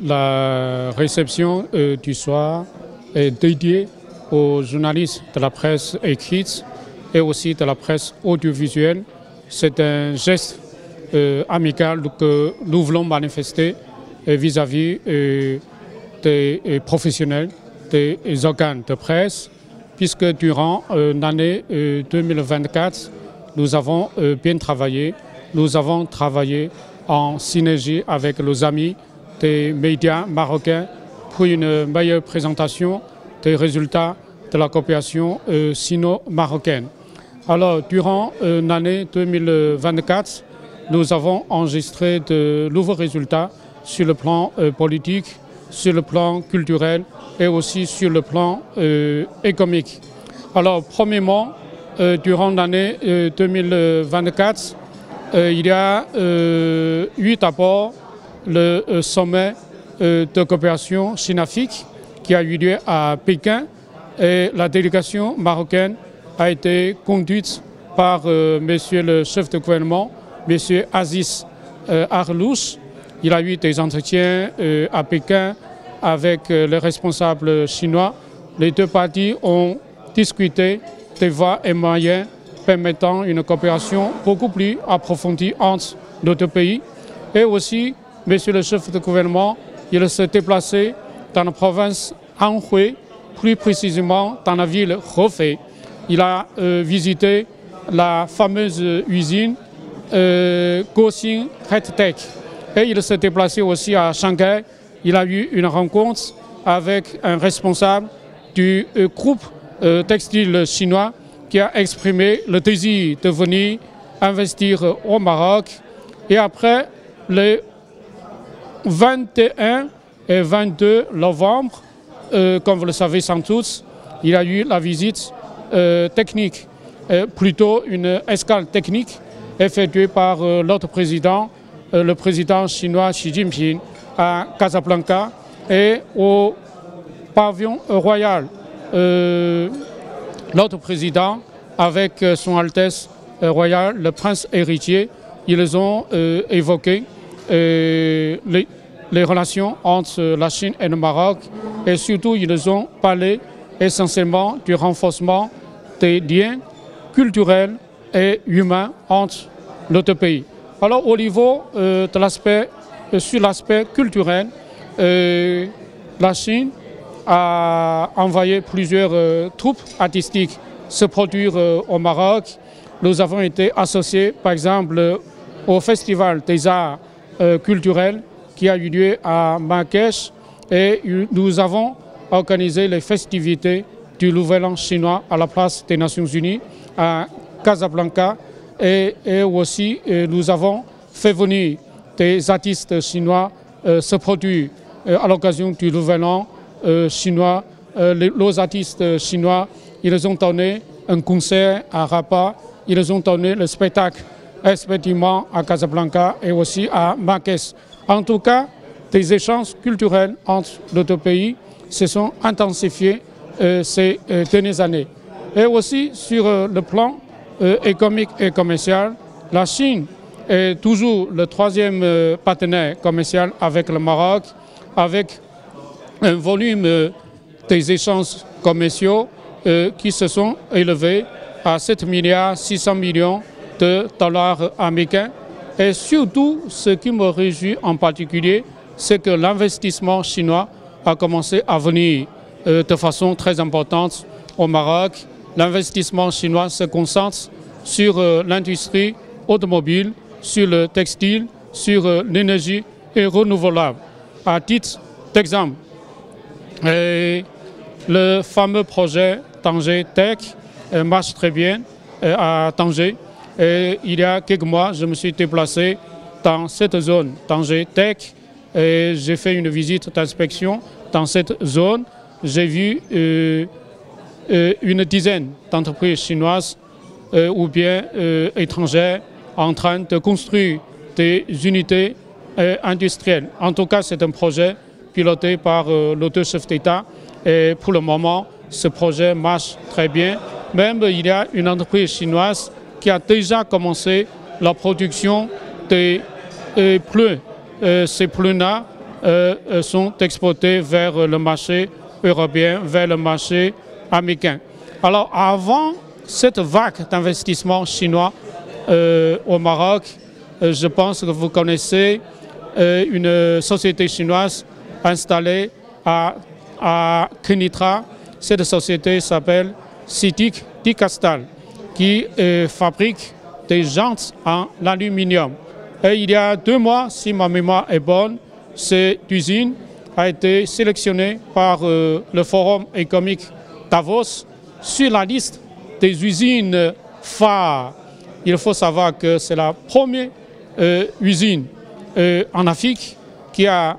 La réception du soir est dédiée aux journalistes de la presse écrite et aussi de la presse audiovisuelle. C'est un geste amical que nous voulons manifester vis-à-vis des professionnels, des organes de presse, puisque durant l'année 2024, nous avons bien travaillé. Nous avons travaillé en synergie avec nos amis des médias marocains pour une meilleure présentation des résultats de la coopération sino-marocaine. Alors, durant l'année 2024, nous avons enregistré de nouveaux résultats sur le plan politique, sur le plan culturel et aussi sur le plan économique. Alors, premièrement, durant l'année 2024, il y a eu d'abord le sommet de coopération Chine-Afrique qui a eu lieu à Pékin et la délégation marocaine a été conduite par monsieur le chef de gouvernement, monsieur Aziz Arlouche. Il a eu des entretiens à Pékin avec les responsables chinois. Les deux parties ont discuté des voies et moyens permettant une coopération beaucoup plus approfondie entre nos deux pays. Et aussi, monsieur le chef de gouvernement, il s'est déplacé dans la province Anhui, plus précisément dans la ville Hefei. Il a visité la fameuse usine Goxing High-Tech. Et il s'est déplacé aussi à Shanghai. Il a eu une rencontre avec un responsable du groupe textile chinois qui a exprimé le désir de venir investir au Maroc. Et après, les 21 et 22 novembre, comme vous le savez sans doute, il y a eu la visite technique, plutôt une escale technique effectuée par l'autre président, le président chinois Xi Jinping, à Casablanca et au pavillon royal. L'autre président, avec son Altesse royale, le prince héritier, ils ont évoqué les relations entre la Chine et le Maroc et surtout ils ont parlé essentiellement du renforcement des liens culturels et humains entre nos deux pays. Alors au niveau de l'aspect, sur l'aspect culturel, la Chine a envoyé plusieurs troupes artistiques se produire au Maroc. Nous avons été associés par exemple au Festival des arts culturels qui a eu lieu à Marrakech et nous avons organisé les festivités du Nouvel An chinois à la place des Nations Unies à Casablanca et aussi nous avons fait venir des artistes chinois se produire à l'occasion du Nouvel An chinois. Les artistes chinois, ils ont donné un concert à Rabat, ils ont donné le spectacle respectivement à Casablanca et aussi à Marrakech. En tout cas, des échanges culturels entre nos deux pays se sont intensifiés ces dernières années. Et aussi sur le plan économique et commercial, la Chine est toujours le troisième partenaire commercial avec le Maroc, avec un volume des échanges commerciaux qui se sont élevés à 7 milliards 600 millions de dollars américains. Et surtout, ce qui me réjouit en particulier, c'est que l'investissement chinois a commencé à venir de façon très importante au Maroc. L'investissement chinois se concentre sur l'industrie automobile, sur le textile, sur l'énergie renouvelable. À titre d'exemple, le fameux projet Tanger Tech marche très bien à Tanger. Et il y a quelques mois, je me suis déplacé dans cette zone Tanger Tech et j'ai fait une visite d'inspection dans cette zone. J'ai vu une dizaine d'entreprises chinoises ou bien étrangères en train de construire des unités industrielles. En tout cas, c'est un projet piloté par nos deux chefs d'État et pour le moment, ce projet marche très bien. Même il y a une entreprise chinoise qui a déjà commencé la production des pneus. Ces pneus-là sont exportés vers le marché européen, vers le marché américain. Alors avant cette vague d'investissement chinois au Maroc, je pense que vous connaissez une société chinoise installée à Kenitra. Cette société s'appelle CITIC Dicastal, qui fabrique des jantes en aluminium. Et il y a 2 mois, si ma mémoire est bonne, cette usine a été sélectionnée par le Forum économique Davos sur la liste des usines phares. Il faut savoir que c'est la première usine en Afrique qui a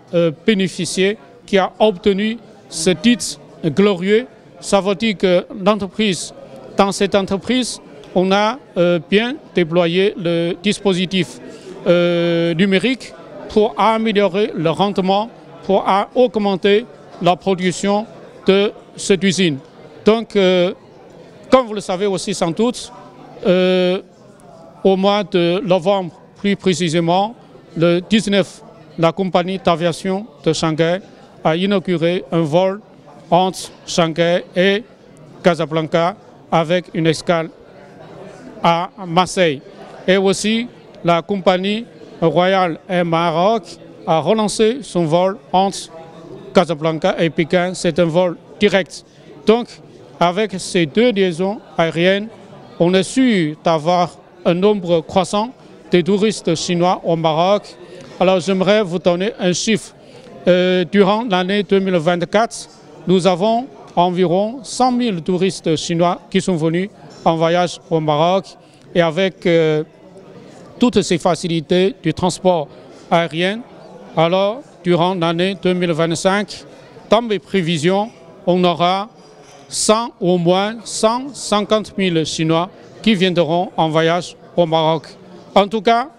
bénéficié, qui a obtenu ce titre glorieux. Ça veut dire que dans cette entreprise, on a bien déployé le dispositif numérique pour améliorer le rendement, pour augmenter la production de cette usine. Donc, comme vous le savez aussi sans doute, au mois de novembre, plus précisément, le 19, la compagnie d'aviation de Shanghai a inauguré un vol entre Shanghai et Casablanca avec une escale à Marseille. Et aussi, la compagnie Royal Air Maroc a relancé son vol entre Casablanca et Pékin. C'est un vol direct. Donc, avec ces 2 liaisons aériennes, on est sûr d'avoir un nombre croissant de touristes chinois au Maroc. Alors, j'aimerais vous donner un chiffre. Durant l'année 2024, nous avons environ 100 000 touristes chinois qui sont venus en voyage au Maroc. Et avec toutes ces facilités du transport aérien, alors durant l'année 2025, dans mes prévisions, on aura au moins 150 000 Chinois qui viendront en voyage au Maroc. En tout cas,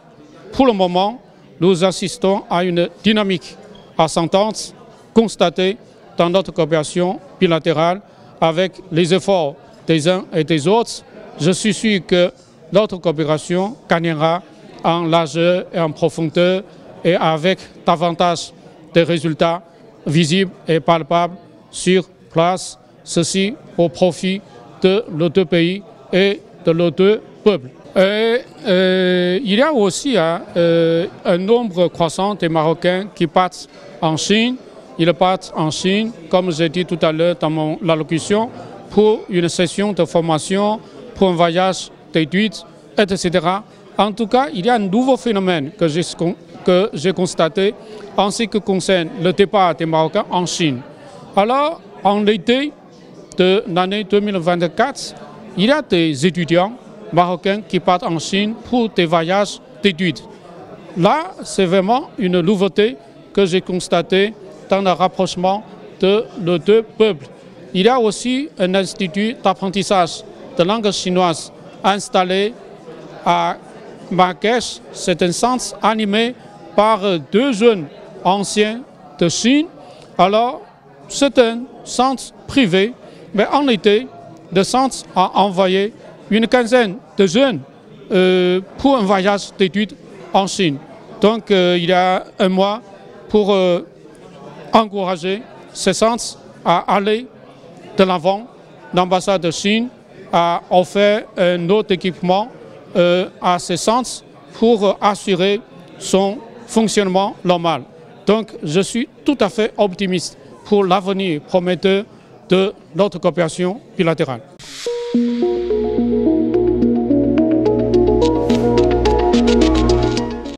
pour le moment, nous assistons à une dynamique ascendante constatée dans notre coopération bilatérale avec les efforts des uns et des autres. Je suis sûr que notre coopération gagnera en largeur et en profondeur et avec davantage de résultats visibles et palpables sur place, ceci au profit de nos 2 pays et de nos 2 peuples. Il y a aussi un nombre croissant de Marocains qui partent en Chine. Ils partent en Chine, comme j'ai dit tout à l'heure dans mon allocution, pour une session de formation, pour un voyage d'études, etc. En tout cas, il y a un nouveau phénomène que j'ai constaté en ce qui concerne le départ des Marocains en Chine. Alors, en l'été de l'année 2024, il y a des étudiants marocains qui partent en Chine pour des voyages d'études. Là, c'est vraiment une nouveauté que j'ai constatée dans le rapprochement de nos 2 peuples. Il y a aussi un institut d'apprentissage de langue chinoise installé à Marrakech. C'est un centre animé par 2 jeunes anciens de Chine. Alors, c'est un centre privé, mais en été, le centre a envoyé une quinzaine de jeunes pour un voyage d'études en Chine. Donc, il y a un mois pour encourager ce centre à aller de l'avant. L'ambassade de Chine a offert un autre équipement à ce centre pour assurer son fonctionnement normal. Donc, je suis tout à fait optimiste pour l'avenir prometteur de notre coopération bilatérale.